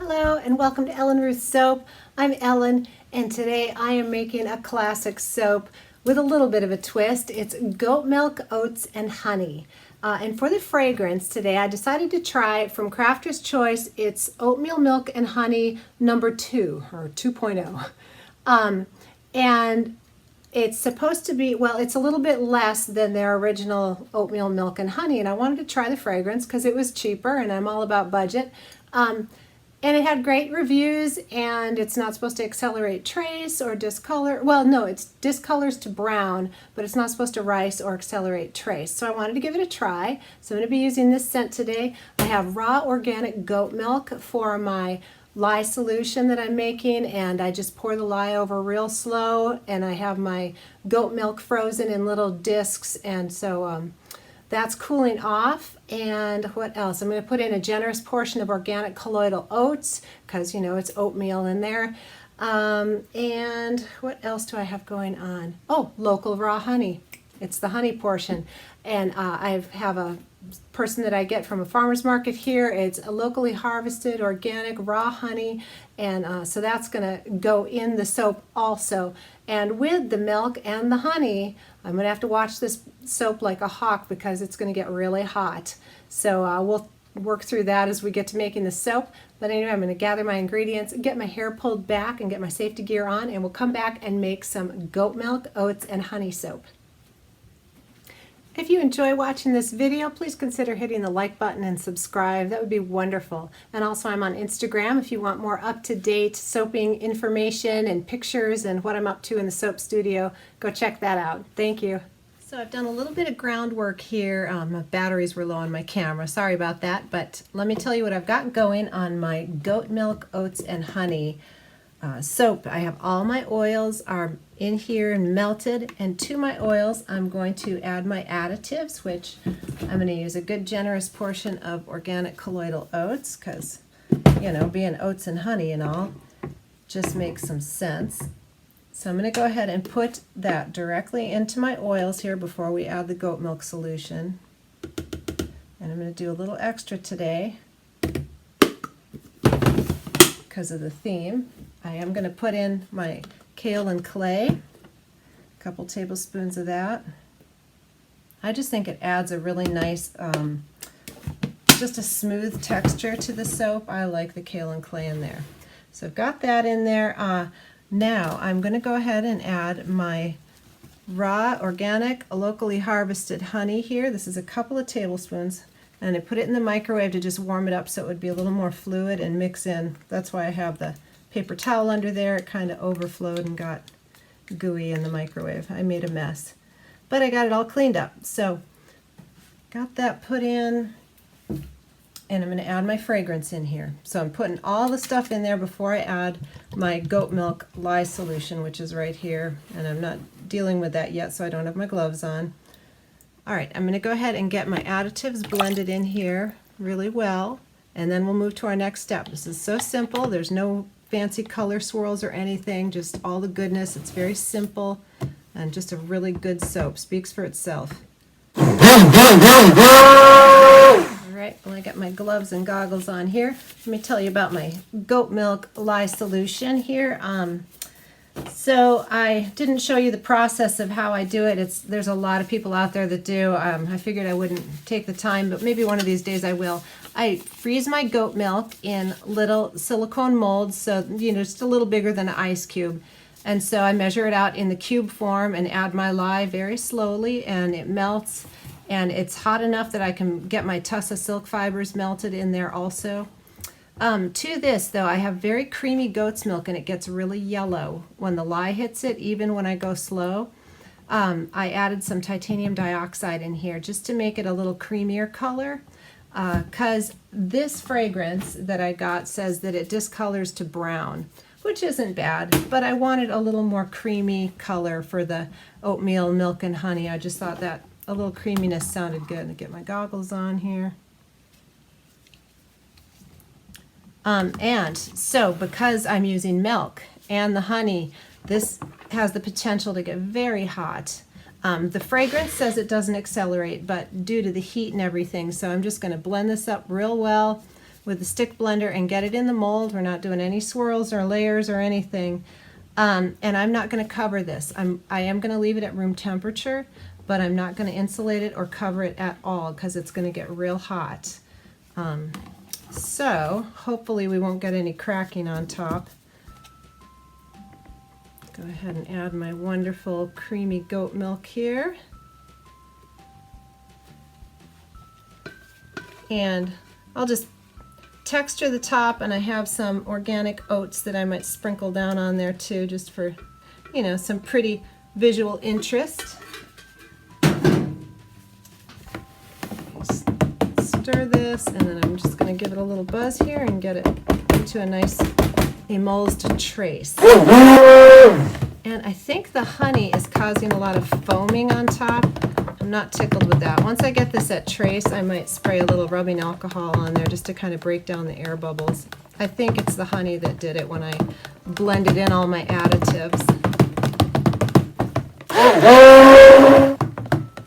Hello and welcome to Ellen Ruth Soap. I'm Ellen and today I am making a classic soap with a little bit of a twist. It's goat milk, oats, and honey. And for the fragrance today I decided to try from Crafter's Choice. It's oatmeal milk and honey number 2 or 2.0. And it's supposed to be, well, it's a little bit less than their original oatmeal milk and honey, and I wanted to try the fragrance because it was cheaper and I'm all about budget. And it had great reviews, and it's not supposed to accelerate trace or discolor. Well, no, it discolors to brown, but it's not supposed to rise or accelerate trace. So I wanted to give it a try. So I'm going to be using this scent today. I have raw organic goat milk for my lye solution that I'm making, and I just pour the lye over real slow, and I have my goat milk frozen in little discs, and so that's cooling off. And what else? I'm going to put in a generous portion of organic colloidal oats because, you know, it's oatmeal in there. And what else do I have going on? Oh, local raw honey. It's the honey portion. And I have a person that I get from a farmer's market here. It's a locally harvested organic raw honey, and so that's going to go in the soap also. And with the milk and the honey, I'm going to have to watch this soap like a hawk because it's going to get really hot. So we'll work through that as we get to making the soap. But anyway, I'm going to gather my ingredients, get my hair pulled back, and get my safety gear on, and we'll come back and make some goat milk, oats, and honey soap. If you enjoy watching this video, please consider hitting the like button and subscribe. That would be wonderful. And also I'm on Instagram if you want more up-to-date soaping information and pictures and what I'm up to in the soap studio. Go check that out. Thank you. So I've done a little bit of groundwork here. My batteries were low on my camera. Sorry about that. But let me tell you what I've got going on my goat milk, oats, and honey soap. I have all my oils are in here and melted, and to my oils I'm going to add my additives, which I'm going to use a good generous portion of organic colloidal oats because, you know, being oats and honey and all just makes some sense. So I'm going to go ahead and put that directly into my oils here before we add the goat milk solution. And I'm going to do a little extra today because of the theme. I am going to put in my kale and clay, a couple tablespoons of that. I just think it adds a really nice, just a smooth texture to the soap. I like the kale and clay in there. So I've got that in there. Now I'm going to go ahead and add my raw, organic, locally harvested honey here. This is a couple of tablespoons. And I put it in the microwave to just warm it up so it would be a little more fluid and mix in. That's why I have the paper towel under there. It kind of overflowed and got gooey in the microwave. I made a mess. But I got it all cleaned up. So got that put in, and I'm going to add my fragrance in here. So I'm putting all the stuff in there before I add my goat milk lye solution, which is right here. And I'm not dealing with that yet, so I don't have my gloves on. All right, I'm going to go ahead and get my additives blended in here really well, and then we'll move to our next step. This is so simple. There's no fancy color swirls or anything, just all the goodness. It's very simple and just a really good soap. Speaks for itself. All right, well, I got my gloves and goggles on here. Let me tell you about my goat milk lye solution here. So I didn't show you the process of how I do it. There's a lot of people out there that do. I figured I wouldn't take the time, but maybe one of these days I will. I freeze my goat milk in little silicone molds, so, you know, just a little bigger than an ice cube. And so I measure it out in the cube form and add my lye very slowly, and it melts. And it's hot enough that I can get my tussa silk fibers melted in there also. To this, though, I have very creamy goat's milk, and it gets really yellow when the lye hits it, even when I go slow. I added some titanium dioxide in here just to make it a little creamier color, because this fragrance that I got says that it discolors to brown, which isn't bad, but I wanted a little more creamy color for the oatmeal milk and honey. I just thought that a little creaminess sounded good. I'll get my goggles on here. And so because I'm using milk and the honey, this has the potential to get very hot. The fragrance says it doesn't accelerate, but due to the heat and everything, so I'm just going to blend this up real well with the stick blender and get it in the mold. We're not doing any swirls or layers or anything. And I'm not going to cover this. I am going to leave it at room temperature, but I'm not going to insulate it or cover it at all because it's going to get real hot. So hopefully we won't get any cracking on top. Go ahead and add my wonderful creamy goat milk here. And I'll just texture the top, and I have some organic oats that I might sprinkle down on there too, just for, you know, some pretty visual interest. Stir this, and then I'm just going to give it a little buzz here and get it into a nice emulsed trace. And I think the honey is causing a lot of foaming on top. I'm not tickled with that. Once I get this at trace, I might spray a little rubbing alcohol on there just to kind of break down the air bubbles. I think it's the honey that did it when I blended in all my additives.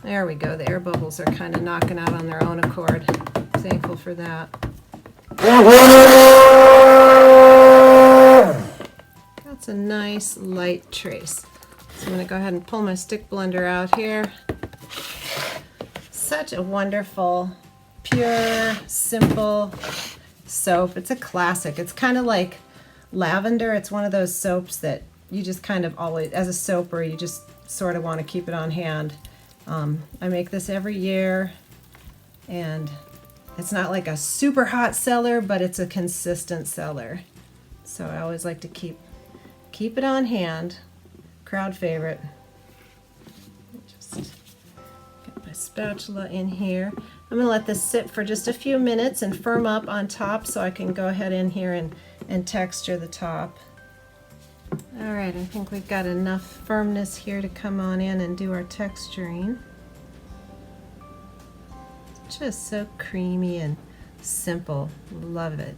There we go. The air bubbles are kind of knocking out on their own accord. Thankful for that. That's a nice light trace. So I'm going to go ahead and pull my stick blender out here. Such a wonderful, pure, simple soap. It's a classic. It's kind of like lavender. It's one of those soaps that you just kind of always, as a soaper, you just sort of want to keep it on hand. I make this every year, and it's not like a super hot seller, but it's a consistent seller. So I always like to keep it on hand. Crowd favorite. Just get my spatula in here. I'm going to let this sit for just a few minutes and firm up on top so I can go ahead in here and texture the top. All right, I think we've got enough firmness here to come on in and do our texturing. Just so creamy and simple. Love it.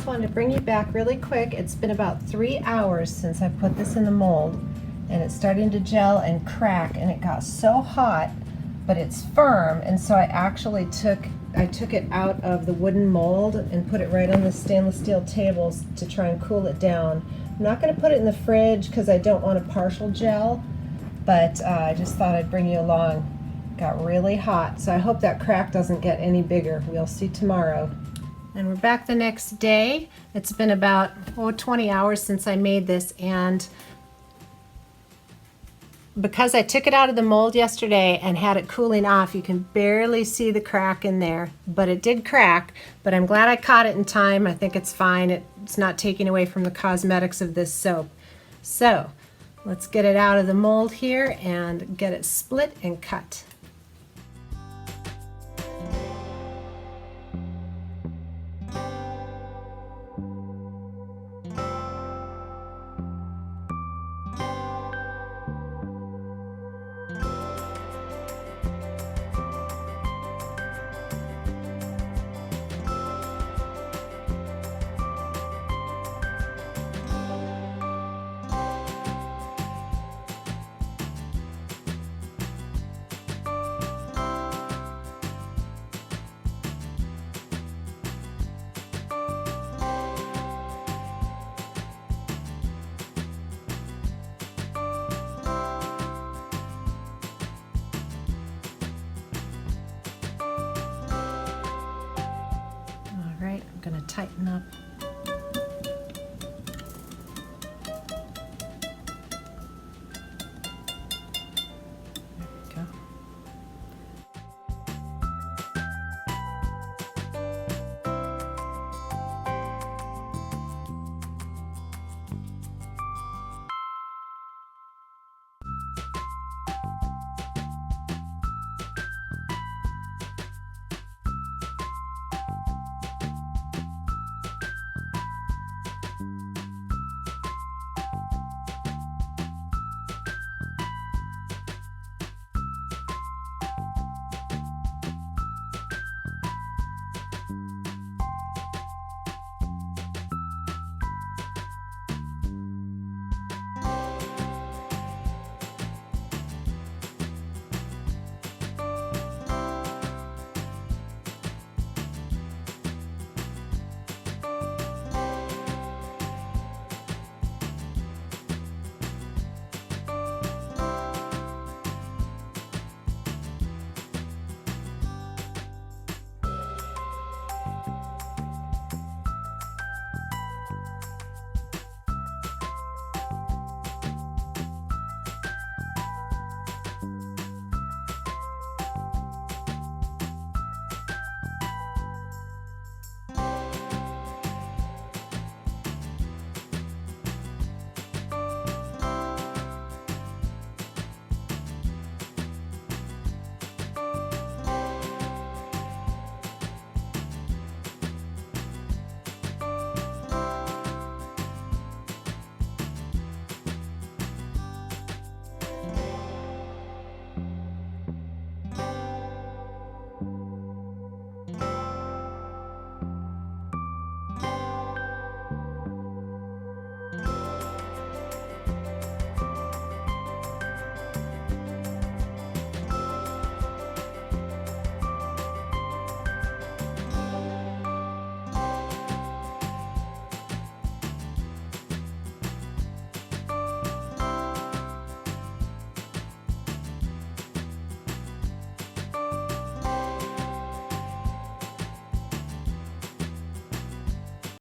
Wanted to bring you back really quick. It's been about 3 hours since I put this in the mold, and it's starting to gel and crack, and it got so hot, but it's firm, and so I actually took it out of the wooden mold and put it right on the stainless steel tables to try and cool it down. I'm not going to put it in the fridge because I don't want a partial gel, but I just thought I'd bring you along. It got really hot, so I hope that crack doesn't get any bigger. We'll see tomorrow. And we're back the next day. It's been about 20 hours since I made this, and because I took it out of the mold yesterday and had it cooling off, you can barely see the crack in there, but it did crack. But I'm glad I caught it in time. I think it's fine. It's not taking away from the cosmetics of this soap. So let's get it out of the mold here and get it split and cut. going to tighten up